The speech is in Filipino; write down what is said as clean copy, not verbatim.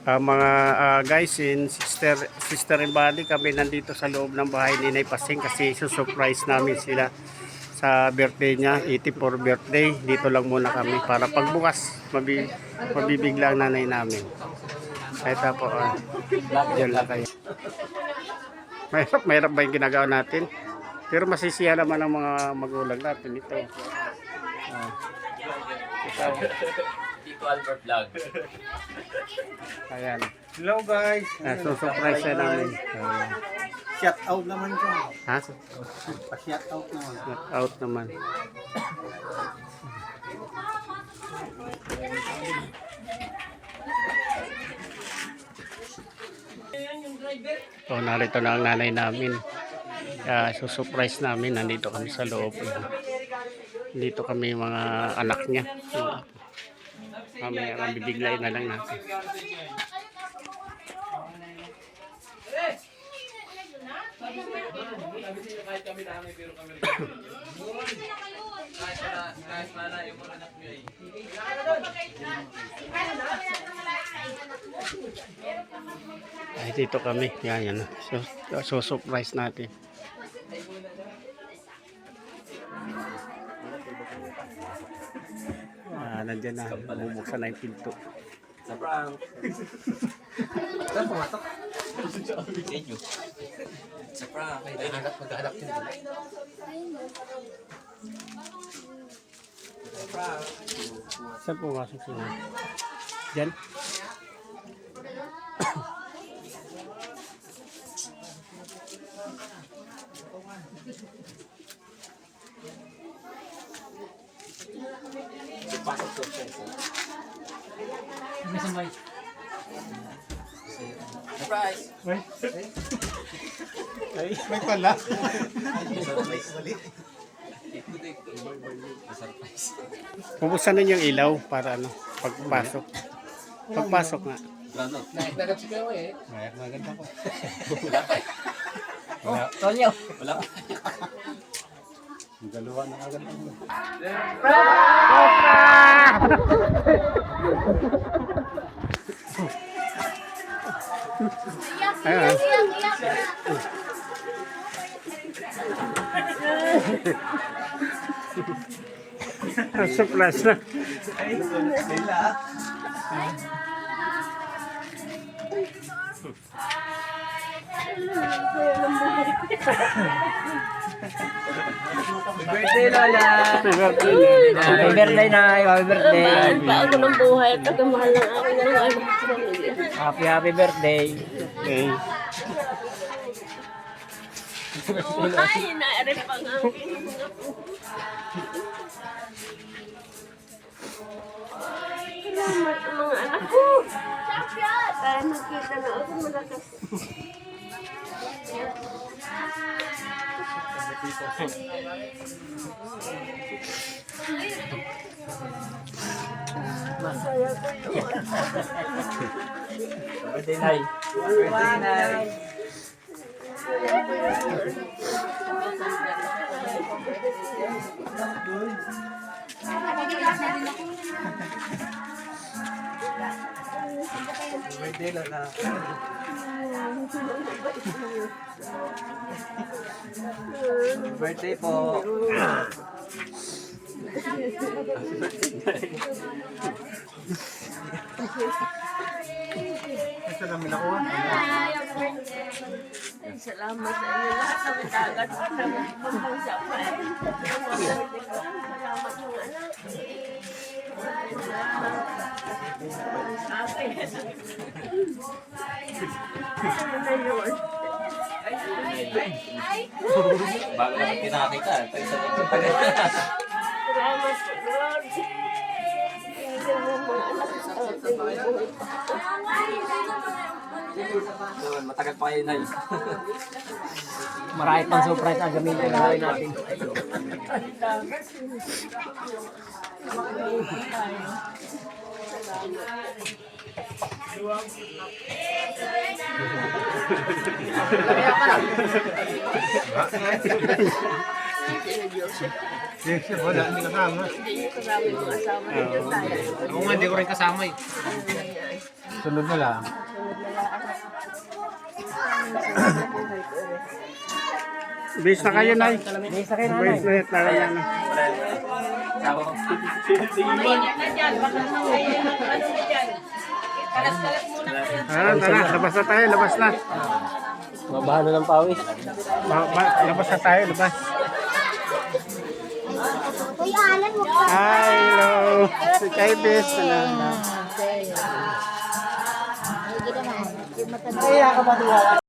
Mga guys and sister and body, kami nandito sa loob ng bahay ni Nay Pasing kasi susurprise namin sila sa birthday niya, 84 birthday. Dito lang muna kami para pagbukas mabibigla ang nanay namin. Ito po, dyan lang kayo. Mahirap ba yung ginagawa natin? Pero masisiya naman ang mga magulang natin ito. Tito Albert Vlog. Ayan. Hello guys. So surprise na namin. Shout out naman ko. Ha? Pa-shout out naman. Out naman. Narito na ang nanay namin. Surprise namin. Nandito kami sa loob. Dito kami mga anak niya. Mamaya ang bibiglayin na lang natin. Ay, dito kami. Yan. So surprise natin. Nandiyan na. Bubuksan na yung pinto. Sa prank. Saan pumatok? Sa inyo. Sa prank. Ay, maghanap yun. Sa prank. Saan pumasok sila? Diyan? Pasok surprise. Surprise! Ay, may pala. Surprise. Pupuksan nun yung ilaw para pagpasok. Pagpasok nga. Naik-nagap si Kayo eh. Maganda ko. Tonyo. Wala. Ang dalawa na agad. Ayan. Surprise na. Birthday, Lola! Happy birthday, Nay! Happy birthday! Bago ng buhay at pagkamahal ng aking anak. Happy birthday! Okay. Ay, naarip pa nga ang salamat sa mga anak ko. Para nakita na ako malakas. Masaya ko yun. Birthday, Nay! Birthday, Nay! Birthday, Lola! Birthday po! Ito namin ako. Salamat sa inyo lahat sa matagat sa mga sapay. Salamat yung anak. Ano na yun? Bago naman kinakita. Salamat po, Lord. Tingnan mo mga anak sa ating Matagal pa kayo, Nay. Marami pang surprise ang gamitin na natin. Yes, wala, hindi kasama. Hindi niyo kasama yung asawa ninyo tayo. Ako nga, hindi ko rin kasama eh. Sunod na lang. Bis na kayo, Nay. Bisa kayo Bis na tara na. Tara, labas na tayo, labas na. Mabahalo ng pawis. Labas na tayo, labas. Kuya Alan, huwag ka. Hi, hello. Si Kay Bis. Sige naman. Yung matanda. Kaya ka ba